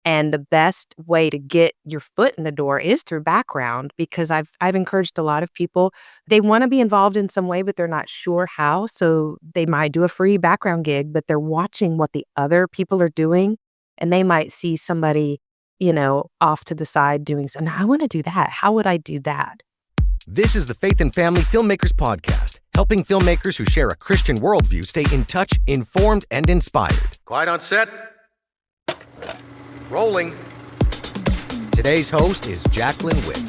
And the best way to get your foot in the door is through background, because I've encouraged a lot of people, they wanna be involved in some way, but they're not sure how, so they might do a free background gig, but they're watching what the other people are doing, and they might see somebody, off to the side doing so, "Now I wanna do that. How would I do that?" This is the Faith and Family Filmmakers Podcast, helping filmmakers who share a Christian worldview stay in touch, informed, and inspired. Quiet on set. Rolling. Today's host is Jaclyn Witt.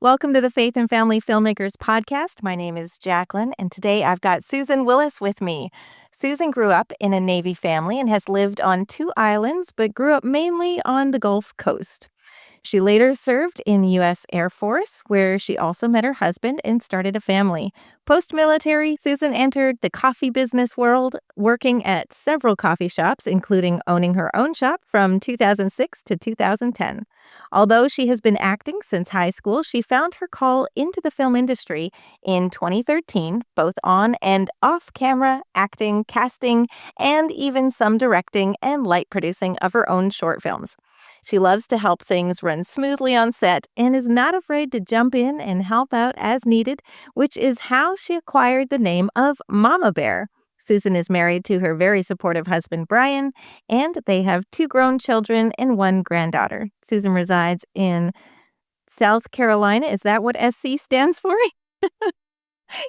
Welcome to the Faith and Family Filmmakers Podcast. My name is Jaclyn, and today I've got Susan Willis with me. Susan grew up in a Navy family and has lived on 2 islands, but grew up mainly on the Gulf Coast. She later served in the U.S. Air Force, where she also met her husband and started a family. Post-military, Susan entered the coffee business world, working at several coffee shops, including owning her own shop from 2006 to 2010. Although she has been acting since high school, she found her call into the film industry in 2013, both on and off camera, acting, casting, and even some directing and light producing of her own short films. She loves to help things run smoothly on set and is not afraid to jump in and help out as needed, which is how she acquired the name of Mama Bear. Susan is married to her very supportive husband, Brian, and they have 2 grown children and 1 granddaughter. Susan resides in South Carolina. Is that what SC stands for?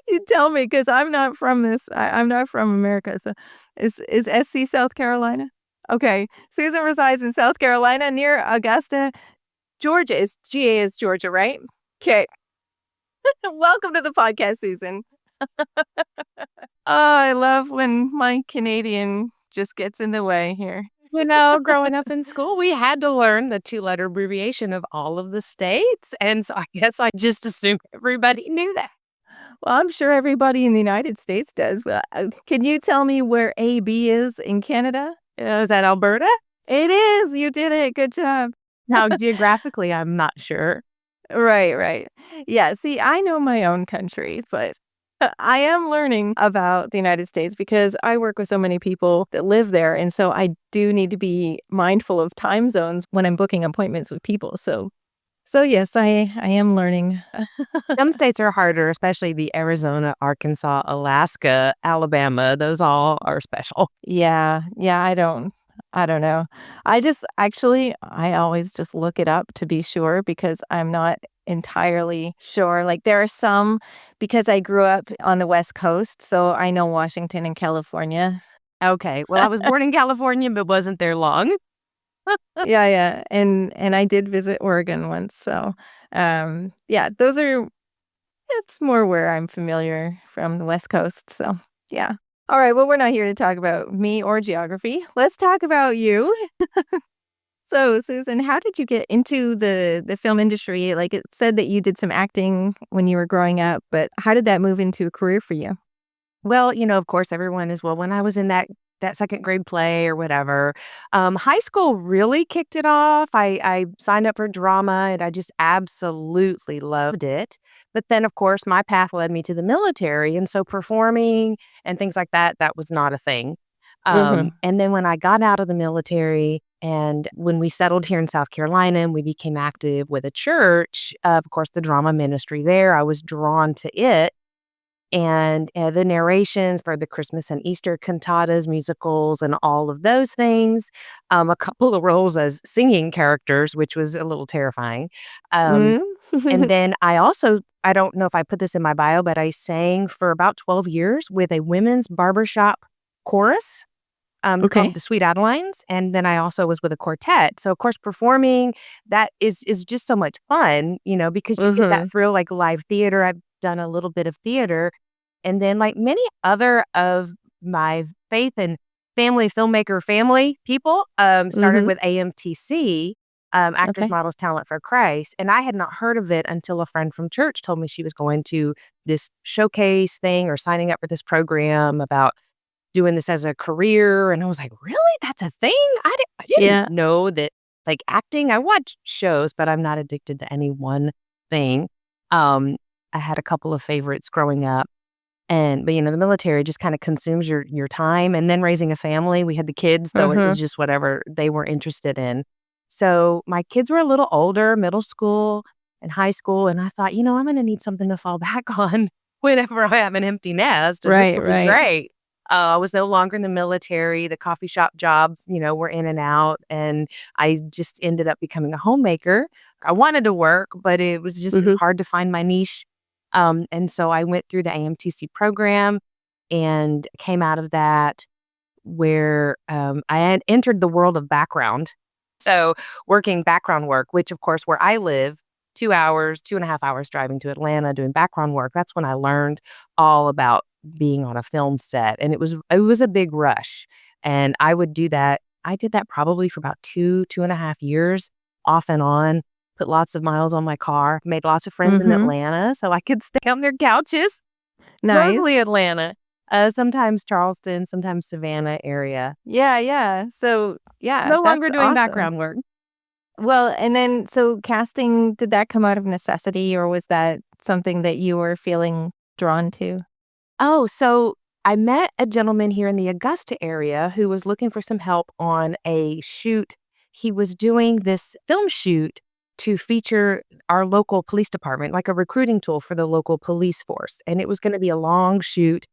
You tell me, because I'm not from I'm not from America. So is SC South Carolina? Okay. Susan resides in South Carolina near Augusta, Georgia. GA is Georgia, right? Okay. Welcome to the podcast, Susan. I love when my Canadian just gets in the way here. Growing up in school, we had to learn the 2-letter abbreviation of all of the states, and so I guess I just assumed everybody knew that. Well, I'm sure everybody in the United States does. Well, can you tell me where AB is in Canada? Is that Alberta? It is. You did it. Good job. Now, geographically, I'm not sure. Right. Yeah, see, I know my own country, but I am learning about the United States because I work with so many people that live there, and so I do need to be mindful of time zones when I'm booking appointments with people. So yes, I am learning. Some states are harder, especially the Arizona, Arkansas, Alaska, Alabama. Those all are special. Yeah, I don't know. I always just look it up to be sure because I'm not entirely sure. Like there are some, because I grew up on the West Coast, so I know Washington and California. Okay. Well, I was born in California, but wasn't there long. Yeah. And I did visit Oregon once. So, it's more where I'm familiar from the West Coast. So, yeah. All right. Well, we're not here to talk about me or geography. Let's talk about you. So, Susan, how did you get into the film industry? Like it said that you did some acting when you were growing up, but how did that move into a career for you? Well, of course, everyone is, well, when I was in that second grade play or whatever. High school really kicked it off. I signed up for drama and I just absolutely loved it. But then, of course, my path led me to the military. And so performing and things like that, that was not a thing. And then when I got out of the military and when we settled here in South Carolina and we became active with a church, of course, the drama ministry there, I was drawn to it. And the narrations for the Christmas and Easter cantatas, musicals, and all of those things. A couple of roles as singing characters, which was a little terrifying. And then I don't know if I put this in my bio, but I sang for about 12 years with a women's barbershop chorus. Called the Sweet Adelines. And then I also was with a quartet. So, of course, performing, that is just so much fun, because you get that thrill, like live theater. I've done a little bit of theater. And then like many other of my faith and family people started with AMTC, Actors, Models, Talent for Christ. And I had not heard of it until a friend from church told me she was going to this showcase thing or signing up for this program about doing this as a career. And I was like, really? That's a thing? I didn't know that, like acting. I watch shows, but I'm not addicted to any one thing. I had a couple of favorites growing up. But the military just kind of consumes your time. And then raising a family, we had the kids, so it was just whatever they were interested in. So my kids were a little older, middle school and high school, and I thought, I'm going to need something to fall back on whenever I have an empty nest, and this Right, will be right. great. I was no longer in the military. The coffee shop jobs, were in and out, and I just ended up becoming a homemaker. I wanted to work, but it was just Mhm. hard to find my niche. And so I went through the AMTC program and came out of that where I had entered the world of background. So working background work, which of course where I live, 2 hours, 2.5 hours driving to Atlanta doing background work. That's when I learned all about being on a film set. And it was a big rush. And I would do that. I did that probably for about 2.5 years off and on, put lots of miles on my car, made lots of friends in Mhm. Atlanta so I could stay on their couches, mostly Nice. Atlanta. Sometimes Charleston, sometimes Savannah area. Yeah, yeah. So, yeah, No that's longer doing awesome. background work. Well, and then so casting, did that come out of necessity or was that something that you were feeling drawn to? Oh, so I met a gentleman here in the Augusta area who was looking for some help on a shoot. He was doing this film shoot to feature our local police department, like a recruiting tool for the local police force. And it was going to be a long shoot.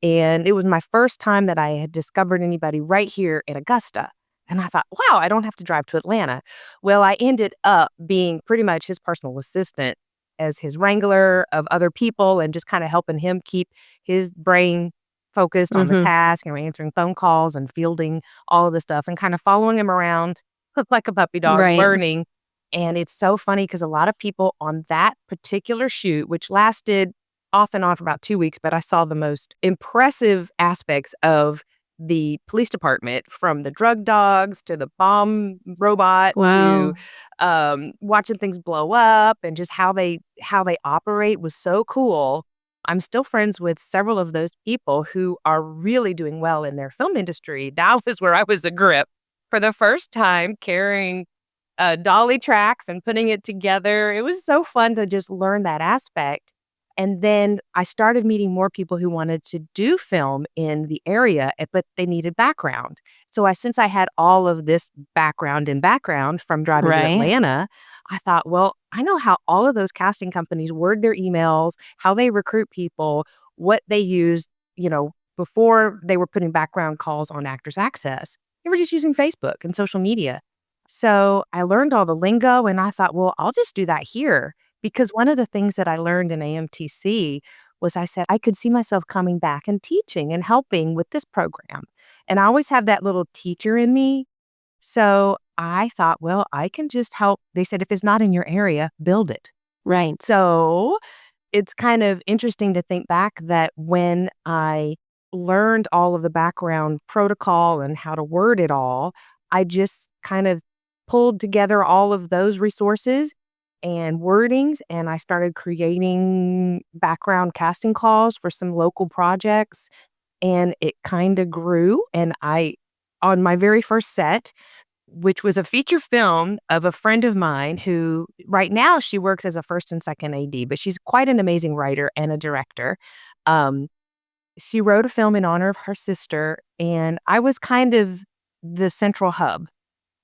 And it was my first time that I had discovered anybody right here in Augusta. And I thought, wow, I don't have to drive to Atlanta. Well, I ended up being pretty much his personal assistant as his wrangler of other people and just kind of helping him keep his brain focused on the Mhm. task and answering phone calls and fielding all of the stuff and kind of following him around like a puppy dog, Right. learning. And it's so funny because a lot of people on that particular shoot, which lasted off and on for about 2 weeks, but I saw the most impressive aspects of the police department, from the drug dogs to the bomb robot to Wow. watching things blow up, and just how they operate was so cool. I'm still friends with several of those people who are really doing well in their film industry. That was where I was a grip for the first time, carrying dolly tracks and putting it together. It was so fun to just learn that aspect. And then I started meeting more people who wanted to do film in the area, but they needed background. So since I had all of this background from driving to Right. Atlanta, I thought, well, I know how all of those casting companies word their emails, how they recruit people, what they use, before they were putting background calls on Actors Access. They were just using Facebook and social media. So I learned all the lingo and I thought, well, I'll just do that here. Because one of the things that I learned in AMTC was I said I could see myself coming back and teaching and helping with this program. And I always have that little teacher in me. So I thought, well, I can just help. They said, if it's not in your area, build it. Right. So it's kind of interesting to think back that when I learned all of the background protocol and how to word it all, I just kind of pulled together all of those resources and wordings, and I started creating background casting calls for some local projects, and it kind of grew. And on my very first set, which was a feature film of a friend of mine who right now she works as a first and second AD, but she's quite an amazing writer and a director. Um, she wrote a film in honor of her sister, and I was kind of the central hub.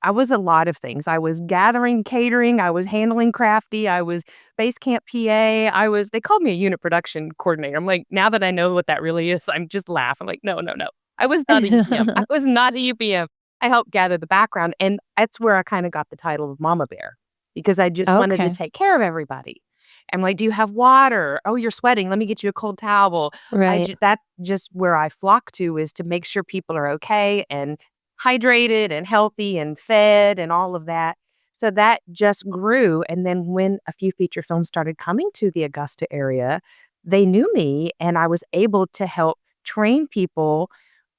I was a lot of things. I was gathering catering, I was handling crafty, I was base camp PA, they called me a unit production coordinator. I'm like, now that I know what that really is, I'm just laugh. I'm like, no, no, no. I was not a UPM. I was not a UPM. I helped gather the background, and that's where I kind of got the title of Mama Bear, because I just wanted to Okay. take care of everybody. I'm like, do you have water? Oh, you're sweating. Let me get you a cold towel. Right. That's just where I flock to, is to make sure people are okay and hydrated and healthy and fed and all of that. So that just grew. And then when a few feature films started coming to the Augusta area, they knew me and I was able to help train people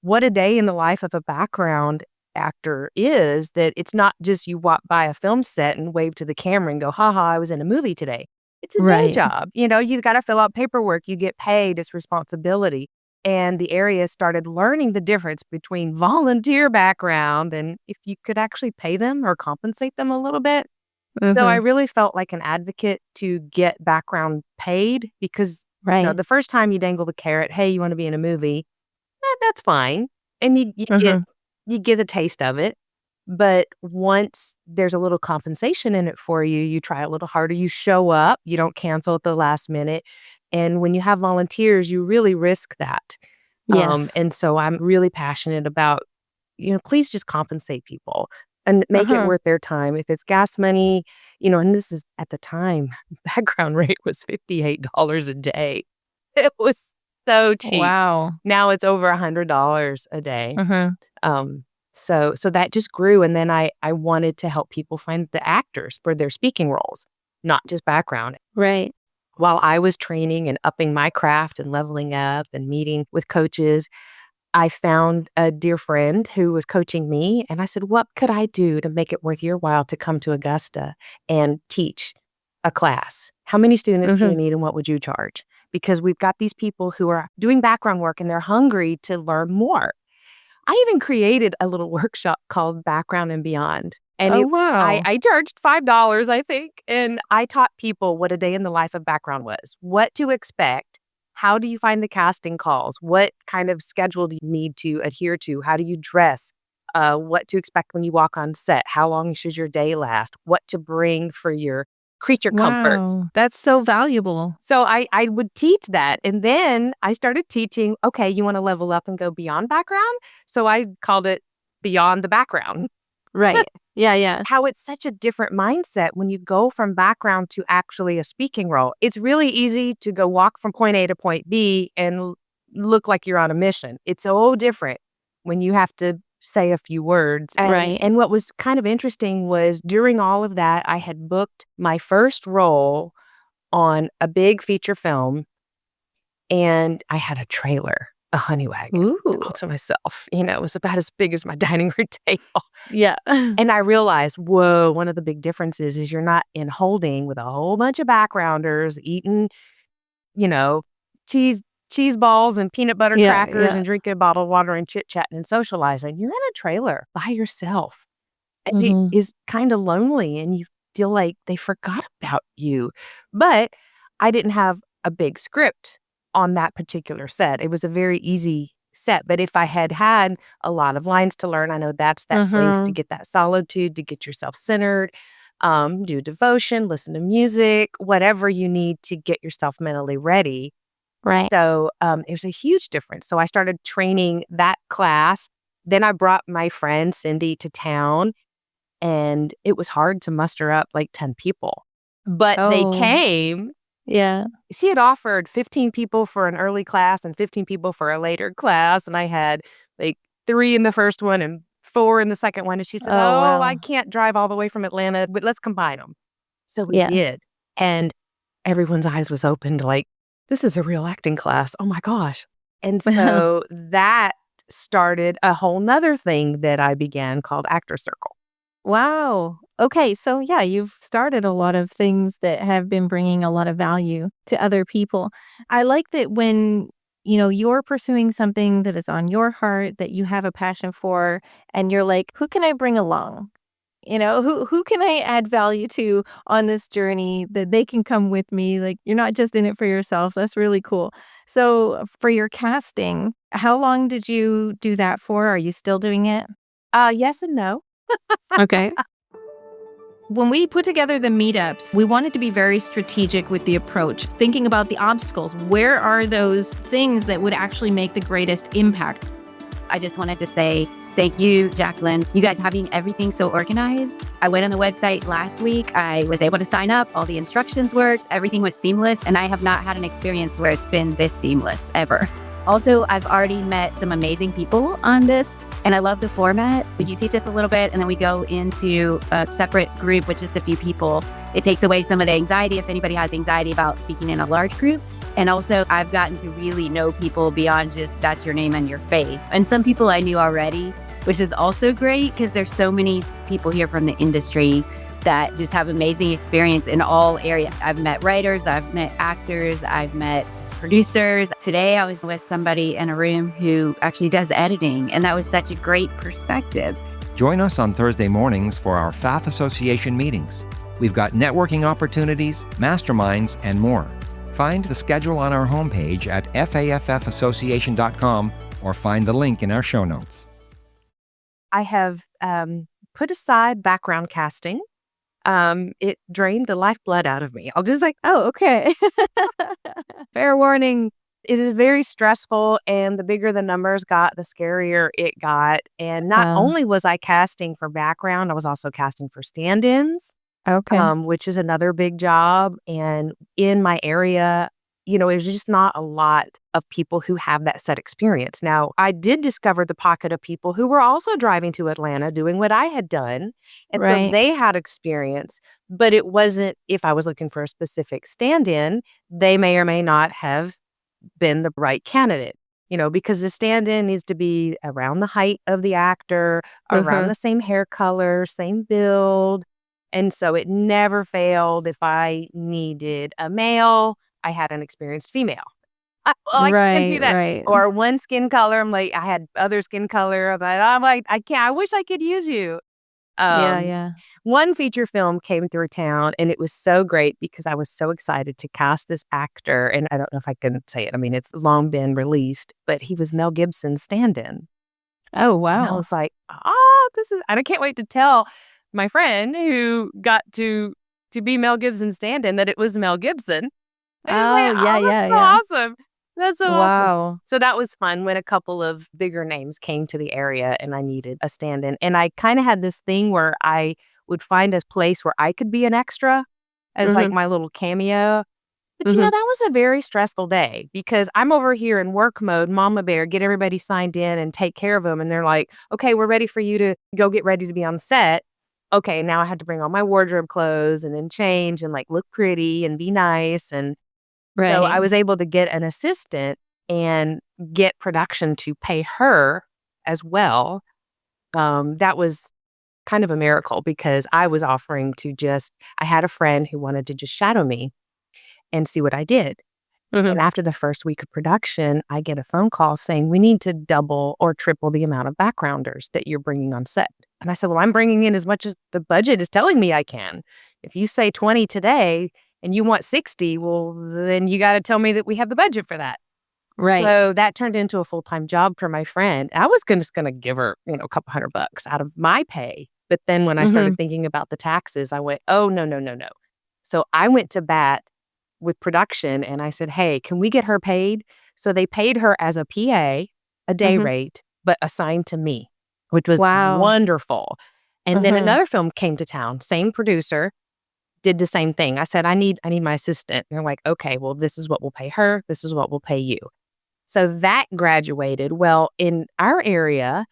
what a day in the life of a background actor is, that it's not just you walk by a film set and wave to the camera and go, haha, I was in a movie today. It's a day Right. job. You've got to fill out paperwork. You get paid. It's responsibility. And the area started learning the difference between volunteer background and if you could actually pay them or compensate them a little bit. So I Mhm. really felt like an advocate to get background paid, because Right. The first time you dangle the carrot, hey, you want to be in a movie, that's fine. And Mhm. you get a taste of it. But once there's a little compensation in it for you, you try a little harder, you show up, you don't cancel at the last minute. And when you have volunteers, you really risk that. Yes. And so I'm really passionate about, please just compensate people and make it Uh-huh. worth their time. If it's gas money, and this is at the time, background rate was $58 a day. It was so cheap. Wow. Now it's over $100 a day. Mhm. Um, so that just grew, and then I wanted to help people find the actors for their speaking roles, not just background. Right. While I was training and upping my craft and leveling up and meeting with coaches, I found a dear friend who was coaching me, and I said, "What could I do to make it worth your while to come to Augusta and teach a class? How many students do you Mhm. need, and what would you charge?" Because we've got these people who are doing background work, and they're hungry to learn more. I even created a little workshop called Background and Beyond. And Oh, wow. I charged $5, I think. And I taught people what a day in the life of background was, what to expect. How do you find the casting calls? What kind of schedule do you need to adhere to? How do you dress? What to expect when you walk on set? How long should your day last? What to bring for your creature comforts? Wow. That's so valuable. So I would teach that. And then I started teaching, okay, you want to level up and go beyond background? So I called it Beyond the Background. Right. Yeah, yeah. How it's such a different mindset when you go from background to actually a speaking role. It's really easy to go walk from point A to point B and look like you're on a mission. It's so different when you have to say a few words. Right. And what was kind of interesting was during all of that, I had booked my first role on a big feature film, and I had a trailer, a honey wagon, Ooh. all to myself. It was about as big as my dining room table. Yeah. And I realized, whoa, one of the big differences is you're not in holding with a whole bunch of backgrounders eating, you know, cheese cheese balls and peanut butter Yeah, crackers yeah. and drinking a bottle of water and chit-chatting and socializing. You're in a trailer by yourself. And it Mhm. is kinda lonely, and you feel like they forgot about you. But I didn't have a big script on that particular set. It was a very easy set, but if I had had a lot of lines to learn, I know that's that place to Mhm. get that solitude, to get yourself centered, do devotion, listen to music, whatever you need to get yourself mentally ready. Right. So, it was a huge difference. So I started training that class. Then I brought my friend Cindy to town, and it was hard to muster up like 10 people. But they Oh, came. yeah. She had offered 15 people for an early class and 15 people for a later class, and I had, like, 3 in the first one and 4 in the second one, and she said, Oh, "Oh, I wow. can't drive all the way from Atlanta, but let's combine them." So we Yeah. did, and everyone's eyes was opened like, "This is a real acting class, oh my gosh." And so that started a whole 'nother thing that I began called Actor Circle. Wow. Okay, so yeah, you've started a lot of things that have been bringing a lot of value to other people. I like that when, you're pursuing something that is on your heart, that you have a passion for, and you're like, who can I bring along? Who can I add value to on this journey that they can come with me? Like, you're not just in it for yourself. That's really cool. So, for your casting, how long did you do that for? Are you still doing it? Yes and no. Okay. When we put together the meetups, we wanted to be very strategic with the approach, thinking about the obstacles. Where are those things that would actually make the greatest impact? I just wanted to say thank you, Jaclyn. You guys having everything so organized. I went on the website last week. I was able to sign up. All the instructions worked. Everything was seamless. And I have not had an experience where it's been this seamless ever. Also, I've already met some amazing people on this, and I love the format. You teach us a little bit, and then we go into a separate group with just a few people. It takes away some of the anxiety if anybody has anxiety about speaking in a large group. And also, I've gotten to really know people beyond just that's your name and your face. And some people I knew already, which is also great because there's so many people here from the industry that just have amazing experience in all areas. I've met writers, I've met actors, I've met producers. Today, I was with somebody in a room who actually does editing, and that was such a great perspective. Join us on Thursday mornings for our FAF Association meetings. We've got networking opportunities, masterminds, and more. Find the schedule on our homepage at faffassociation.com or find the link in our show notes. I have put aside background casting. It drained the lifeblood out of me. I'll just like, Oh, okay. fair warning, it is very stressful, and the bigger the numbers got, the scarier it got. And not Oh, only was I casting for background, I was also casting for stand-ins, okay. which is another big job. And in my area, there's just not a lot of people who have that set experience. Now, I did discover the pocket of people who were also driving to Atlanta doing what I had done. And so Right. they had experience, but it wasn't, if I was looking for a specific stand-in, they may or may not have been the right candidate. Because the stand-in needs to be around the height of the actor, around Mhm. the same hair color, same build. And so it never failed. If I needed a male, I had an experienced female. I can't do Right, that. right. Or one skin color. I'm like, I had other skin color, but I'm like, I can't. I wish I could use you. Yeah, Um, yeah. One feature film came through town, and it was so great because I was so excited to cast this actor. And I don't know if I can say it. I mean, it's long been released, but he was Mel Gibson's stand-in. Oh, And I wow. was like, oh, and I can't wait to tell my friend who got to be Mel Gibson's stand-in that it was Mel Gibson. And he's Oh, like, yeah, oh, that's yeah, so yeah. awesome. That's so awesome. Wow. So that was fun when a couple of bigger names came to the area and I needed a stand-in. And I kind of had this thing where I would find a place where I could be an extra as like Mhm, my little cameo. But mhm. that was a very stressful day because I'm over here in work mode, mama bear, get everybody signed in and take care of them. And they're like, okay, we're ready for you to go get ready to be on set. Okay, now I had to bring all my wardrobe clothes and then change and like look pretty and be nice. And so I Right. was able to get an assistant and get production to pay her as well. That was kind of a miracle because I was offering to I had a friend who wanted to just shadow me and see what I did. Mhm. And after the first week of production, I get a phone call saying, we need to double or triple the amount of backgrounders that you're bringing on set. And I said, well, I'm bringing in as much as the budget is telling me I can. If you say 20 today and you want 60, well, then you got to tell me that we have the budget for that. Right. So that turned into a full-time job for my friend. I was just going to give her, a couple $100 out of my pay. But then when I started Mhm. thinking about the taxes, I went, oh, no, no, no, no. So I went to bat with production and I said, hey, can we get her paid? So they paid her as a PA, a day Mhm. rate, but assigned to me, which was Wow. wonderful. And then Mhm. another film came to town, same producer, did the same thing. I said, I need my assistant. And they're like, okay, well, this is what we'll pay her. This is what we'll pay you. So that graduated. Well, in our area,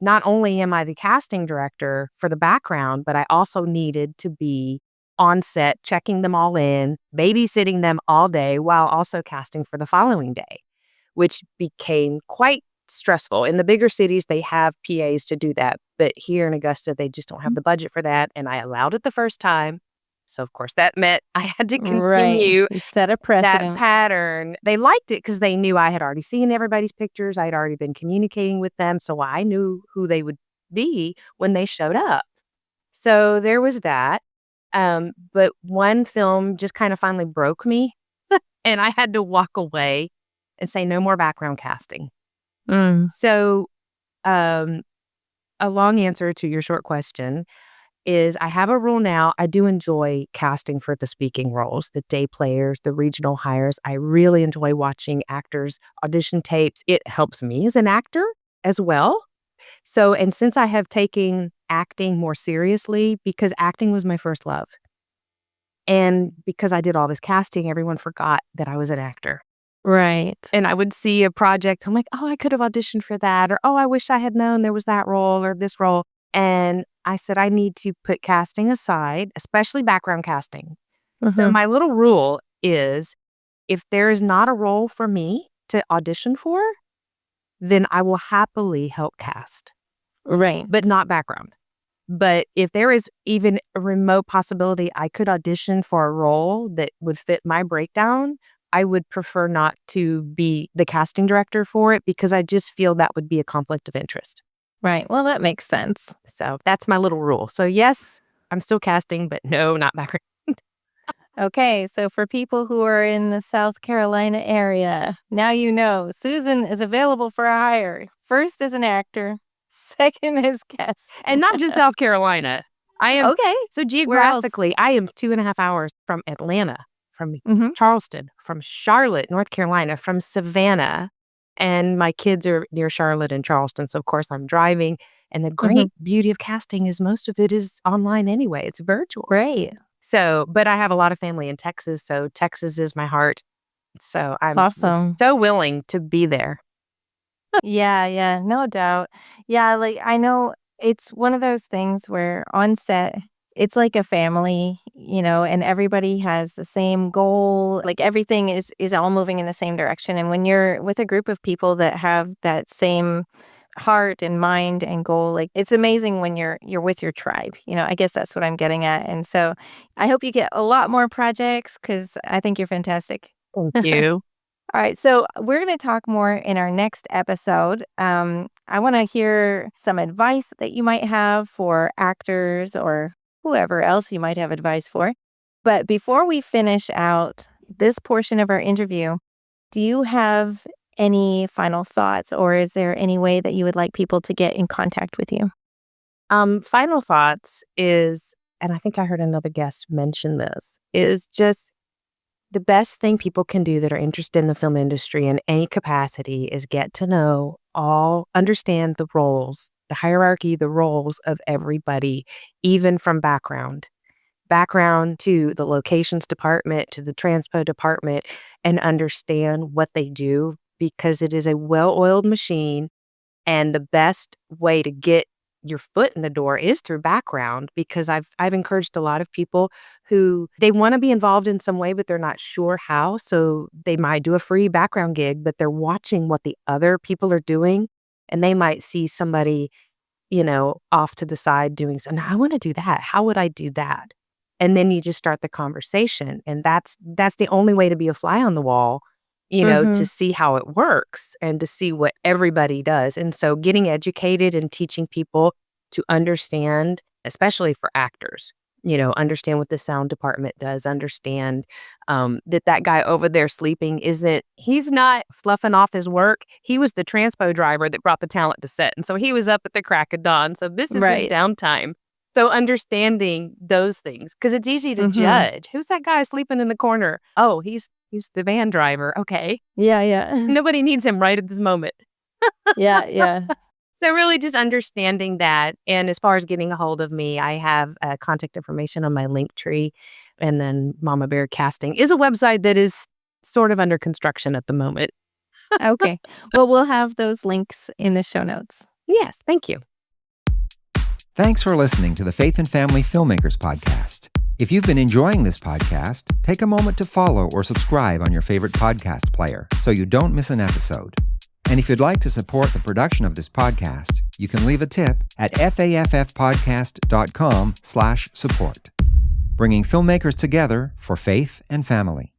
not only am I the casting director for the background, but I also needed to be on set, checking them all in, babysitting them all day while also casting for the following day, which became quite stressful. In the bigger cities, they have PAs to do that. But here in Augusta, they just don't have the budget for that. And I allowed it the first time. So, of course, that meant I had to Right. continue You set a that precedent. pattern. They liked it because they knew I had already seen everybody's pictures. I had already been communicating with them, so I knew who they would be when they showed up. So there was that. But one film just kind of finally broke me, and I had to walk away and say, "No more background casting." Mm. So, um, a long answer to your short question is I have a rule now. I do enjoy casting for the speaking roles, the day players, the regional hires. I really enjoy watching actors audition tapes. It helps me as an actor as well. So, and since I have taken acting more seriously, because acting was my first love, and because I did all this casting, everyone forgot that I was an actor. Right. And I would see a project, I'm like, oh, I could have auditioned for that, or oh, I wish I had known there was that role or this role. And I said, I need to put casting aside, especially background casting. So Mhm. my little rule is if there is not a role for me to audition for, then I will happily help cast, Right. but not background. But if there is even a remote possibility I could audition for a role that would fit my breakdown, I would prefer not to be the casting director for it because I just feel that would be a conflict of interest. Right. Well, that makes sense. So that's my little rule. So yes, I'm still casting, but no, not background. Okay, so for people who are in the South Carolina area, now you know Susan is available for a hire. First as an actor, second as guest. And not just South Carolina. I am Okay. so Where else? geographically, I am 2.5 hours from Atlanta, from Mm-hmm. Charleston, from Charlotte, North Carolina, from Savannah, and my kids are near Charlotte and Charleston, so of course I'm driving, and the Mm-hmm. great beauty of casting is most of it is online anyway, it's virtual. Great. So, but I have a lot of family in Texas, so Texas is my heart. So I'm Awesome. so willing to be there. Yeah, no doubt. Yeah, like I know it's one of those things where on set, it's like a family, and everybody has the same goal. Like everything is all moving in the same direction. And when you're with a group of people that have that same heart and mind and goal, like it's amazing when you're with your tribe. I guess that's what I'm getting at. And so I hope you get a lot more projects because I think you're fantastic. Thank you. All right, so we're going to talk more in our next episode. I want to hear some advice that you might have for actors or whoever else you might have advice for. But before we finish out this portion of our interview, do you have any final thoughts, or is there any way that you would like people to get in contact with you? Final thoughts is, and I think I heard another guest mention this, is just the best thing people can do that are interested in the film industry in any capacity is get to know understand the roles, the hierarchy, the roles of everybody, even from background to the locations department, to the transpo department, and understand what they do because it is a well-oiled machine. And the best way to get your foot in the door is through background, because I've encouraged a lot of people who they want to be involved in some way, but they're not sure how. So they might do a free background gig, but they're watching what the other people are doing. And they might see somebody, off to the side doing something. I want to do that. How would I do that? And then you just start the conversation. And that's the only way to be a fly on the wall, to see how it works and to see what everybody does. And so getting educated and teaching people to understand, especially for actors, understand what the sound department does, understand that guy over there sleeping he's not sloughing off his work. He was the transpo driver that brought the talent to set. And so he was up at the crack of dawn. So this is his Right. downtime. So understanding those things, because it's easy to judge. Who's that guy sleeping in the corner? Oh, he's the van driver. Okay. Yeah. Nobody needs him right at this moment. Yeah. So really just understanding that. And as far as getting a hold of me, I have contact information on my link tree. And then Mama Bear Casting is a website that is sort of under construction at the moment. Okay. Well, we'll have those links in the show notes. Yes. Thank you. Thanks for listening to the Faith and Family Filmmakers podcast. If you've been enjoying this podcast, take a moment to follow or subscribe on your favorite podcast player so you don't miss an episode. And if you'd like to support the production of this podcast, you can leave a tip at faffpodcast.com/support. Bringing filmmakers together for faith and family.